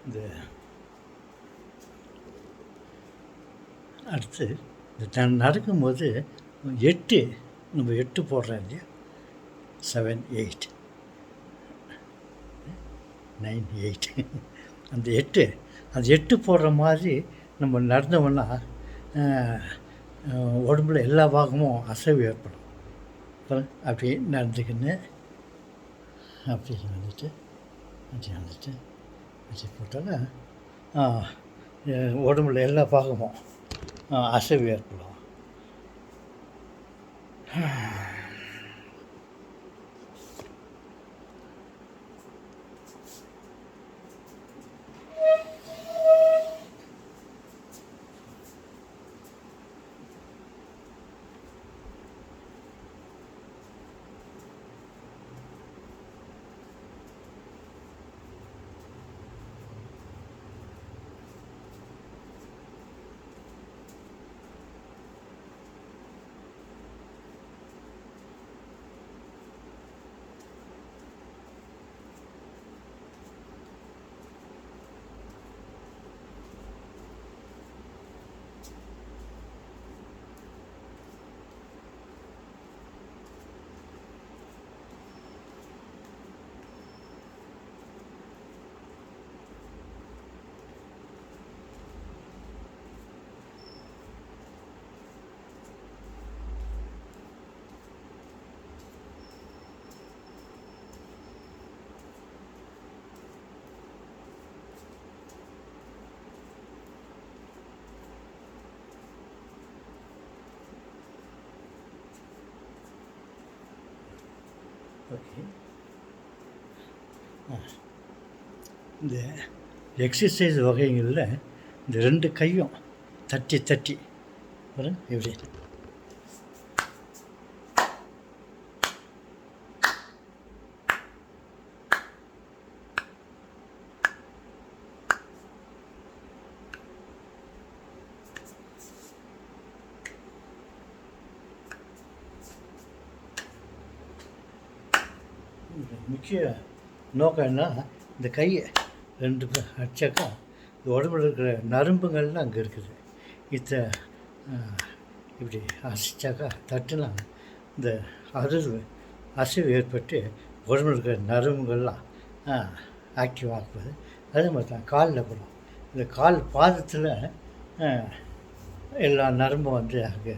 இந்த அடுத்து இந்த நடக்கும்போது 8 நம்ம 8 போடுறோம் இல்லையா, 7 8 9 8 அந்த 8 போடுற மாதிரி நம்ம நடந்தோம்னா உடம்புல எல்லா பாகமும் அசைவு ஏற்படும். அப்புறம் அப்படி நடந்துக்கின்னு அப்படி வந்துட்டு அப்படி போட்டால் உடம்புல எல்லா பாகமும் அசைவு ஏற்படும். ஓகே, இந்த எக்ஸசைஸ் வகைகளில் இந்த 2 கையும் தட்டி வரும் எப்படி முக்கிய நோக்கம் என்ன, இந்த கையை 2 அடித்தாக்கா இந்த உடம்புல இருக்கிற நரம்புகள்லாம் அங்கே இருக்குது. இப்படி அசைச்சாக்கா தட்டுனா இந்த அசைவு ஏற்பட்டு உடம்புல இருக்கிற நரம்புகள்லாம் ஆக்டிவ் ஆகுது. அதே மாதிரி தான் காலில் கூட இந்த கால் பாதத்தில் எல்லா நரம்பும் வந்து அங்கே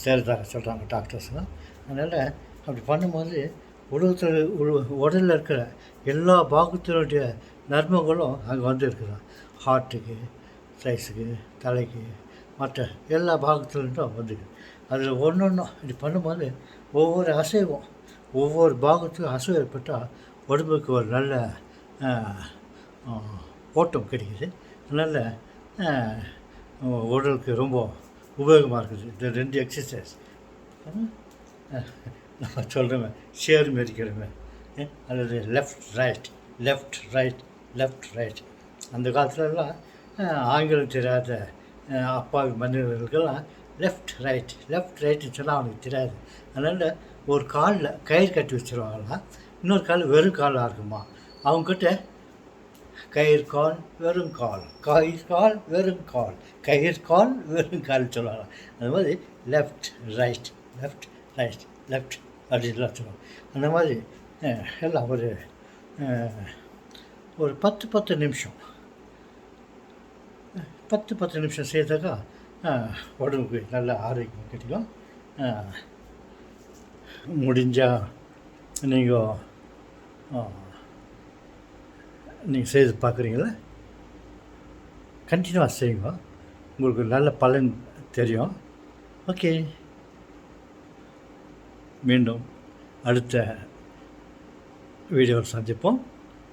சேர்றதாக சொல்கிறாங்க டாக்டர்ஸ்லாம். அதனால் அப்படி பண்ணும்போது உடலில் இருக்கிற எல்லா பாகத்தினுடைய நரம்புகளும் அங்கே வந்து இருக்குதான். ஹார்ட்டுக்கு, சைஸுக்கு, தலைக்கு, மற்ற எல்லா பாகத்துலேருந்தும் வந்துருக்கு. அதில் ஒன்றும் இப்படி பண்ணும்போது ஒவ்வொரு அசைவும் ஒவ்வொரு பாகத்துக்கும் அசைவு ஏற்பட்டால் உடம்புக்கு ஒரு நல்ல ஓட்டம் கிடைக்குது. அதனால் உடலுக்கு ரொம்ப உபயோகமாக இருக்குது இந்த 2 எக்ஸசைஸ். நம்ம சொல்கிறோமே ஷேர் மிதிக்கிறோமே, அல்லது லெஃப்ட் ரைட். அந்த காலத்துலலாம் ஆங்கிலம் தெரியாத அப்பாவி மனிதர்களுக்கெல்லாம் லெஃப்ட் ரைட்டுன்னு சொன்னால் அவனுக்கு தெரியாது. அதனால் ஒரு காலில் கயிறு கட்டி வச்சுருவாங்களாம், இன்னொரு கால் வெறும் காலாக இருக்குமா. அவங்கக்கிட்ட கயிறு கால் வெறும் கால் சொல்லுவாங்க. அது மாதிரி லெஃப்ட் ரைட் அப்படின்லாம் சொல்லுவாங்க. அந்த மாதிரி எல்லாம் ஒரு 10 நிமிஷம் 10 நிமிஷம் செய்தாக்கா உடம்புக்கு நல்ல ஆரோக்கியம் கிடைக்கும். முடிஞ்சால் நீங்கள் செய்து பார்க்குறீங்களா, கண்டினியூவாக செய்யுங்க, உங்களுக்கு நல்ல பலன் தெரியும். ஓகே, மீண்டும் அடுத்த வீடியோவில் சந்திப்போம்.